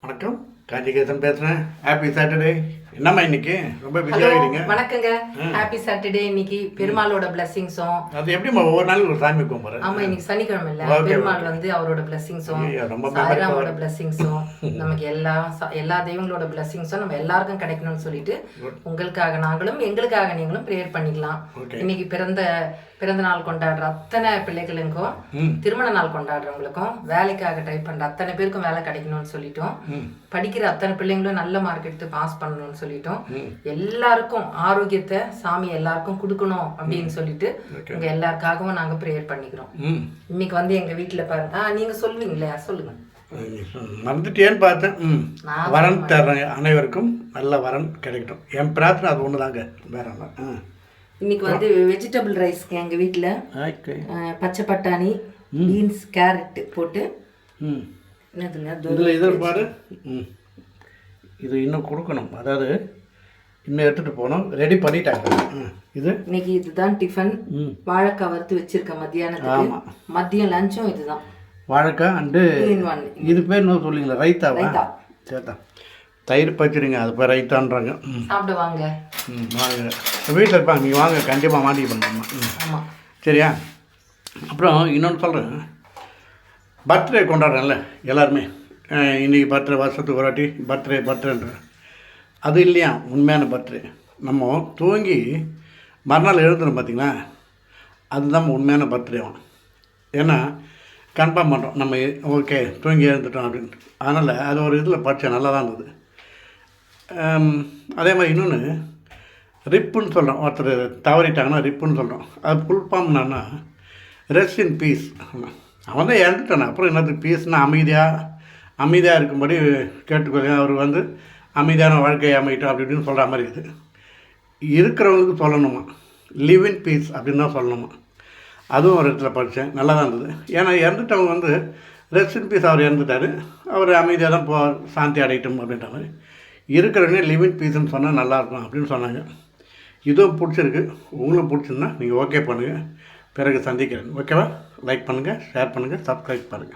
வணக்கம், காஞ்சிகேசன் பேசுகிறேன். Happy Saturday. என்னம்மா இன்னைக்கு ரொம்ப பிஸியாக இருக்கீங்க? வணக்கங்க. Happy Saturday. இன்னைக்கு பெருமாளோட பிளெஸிங்ஸும். அது எப்படிம்மா ஒவ்வொரு நாளும் ஒரு சாமி கும்பிட்றேன்? ஆமா, இன்னைக்கு சனிக்கிழமை இல்ல, பெருமாள் வந்து அவரோட பிளெஸிங்ஸும் சாய்ராமோட பிளெஸிங்ஸும் நமக்கு எல்லா தெய்வங்களோட பிளெஸிங்ஸும் நம்ம எல்லாருக்கும் கிடைக்கணும்னு சொல்லிட்டு உங்களுக்காக நாங்களும் எங்களுக்காக நீங்களும் ப்ரேயர் பண்ணிக்கலாம். இன்னைக்கு பிறந்த நாள் கொண்டாடுற அத்தனை பிள்ளைகளுக்கும், திருமண நாள் கொண்டாடுறவங்களுக்கும், வேலைக்காக ட்ரை பண்ற அத்தனை பேருக்கும் வேலை கிடைக்கணும்னு சொல்லிட்டோம். படிக்கிற அத்தனை பிள்ளைங்களும் நல்ல மார்க் எடுத்து பாஸ் பண்ணணும்னு சொல்லிட்டோம். எல்லாருக்கும் ஆரோக்கியத்தை சாமி எல்லாருக்கும் கொடுக்கணும் அப்படின்னு சொல்லிட்டு உங்க எல்லாருக்காகவும் நாங்க ப்ரேயர் பண்ணிக்கிறோம். இன்னைக்கு வந்து எங்க வீட்டுல பாருங்க, நீங்க சொல்லுவீங்களே, சொல்லுங்க. மறந்துட்டேன்னு பார்த்தேன். வரன் தர்றேன், அனைவருக்கும் நல்ல வரன் கிடைக்கட்டும். என் பிரார்த்தனை அது ஒன்று தாங்க, வேற ஒன்று. இன்னைக்கு வந்து வெஜிடபிள் ரைஸ்க்கு எங்கள் வீட்டில் பச்சை பட்டாணி, பீன்ஸ், கேரட் போட்டு என்னதுங்க இதில் பாரு. இது இன்னும் கொடுக்கணும், அதாவது இன்னும் எடுத்துகிட்டு போகணும். ரெடி பண்ணிட்டாங்க. இது இன்னைக்கு இதுதான் டிஃபன். வாழைக்காய் வறுத்து வச்சிருக்கேன் மத்தியானத்துக்கு. மதியம் லஞ்சும் இதுதான், வாழைக்காய் அண்டு இது பேர் என்ன சொல்லிங்களா? ரைத்தாவா? சரிதான். தயிர் பச்சிடுங்க, அது பேர் ரைத்தான்றாங்க. சாப்பிட வாங்க. வாங்க, வீட்டில் இருப்பாங்க, நீங்கள் வாங்க, கண்டிப்பாக மாட்டிக்க பண்ணுறோம்மா. ஆமாம், சரியா? அப்புறம் இன்னொன்று சொல்கிறேன், பர்த்டே கொண்டாடுறேன்ல எல்லாருமே. இன்றைக்கி பர்த்டே, வருஷத்துக்கு ஒரு வாட்டி பர்த்டேன்ற அது இல்லையா உண்மையான பர்த்டே. நம்ம தூங்கி மறுநாள் எழுதுறோம் பார்த்தீங்களா, அதுதான் உண்மையான பர்த்டே ஆகும். ஏன்னா கன்ஃபார்ம் பண்ணுறோம் நம்ம, ஓகே தூங்கி எழுந்துட்டோம் அப்படின்ட்டு. அதனால் அது ஒரு இதில் படித்தேன், நல்லா தான் இருந்தது. அதே மாதிரி இன்னொன்று ரிப்புன்னு சொல்கிறோம். ஒருத்தர் தவறிட்டாங்கன்னா ரிப்புன்னு சொல்கிறோம். அது ஃபுல் ஃபார்ம் என்னன்னா ரெஸ்ட் இன் பீஸ். அவன் தான் இறந்துட்டானே, அப்புறம் என்னது பீஸ்னால் அமைதியாக இருக்கும்படி கேட்டுக்கொள்ள. அவர் வந்து அமைதியான வாழ்க்கையை அமையிட்டோம் அப்படி இப்படின்னு சொல்கிற மாதிரி இருக்குது. இருக்கிறவங்களுக்கு சொல்லணுமா, லிவ் இன் பீஸ் அப்படின்னு தான் சொல்லணுமா. அதுவும் ஒரு இடத்துல படித்தேன், நல்லா தான் இருந்தது. ஏன்னா இறந்துட்டவங்க வந்து ரெஸ்ட் இன் பீஸ், அவர் இறந்துட்டார், அவர் அமைதியாக தான் சாந்தி அடையட்டும் அப்படின்ற மாதிரி. இருக்கிறவனே லிவ் இன் பீஸ்ன்னு சொன்னால் நல்லாயிருக்கும் அப்படின்னு சொன்னாங்க. இதுவும் பிடிச்சிருக்கு. உங்களுக்கு பிடிச்சிருந்தா நீங்கள் ஓகே பண்ணுங்கள். பிறகு சந்திக்கிறேன். ஓகேவா? லைக் பண்ணுங்கள், ஷேர் பண்ணுங்கள், சப்ஸ்கிரைப் பண்ணுங்கள்.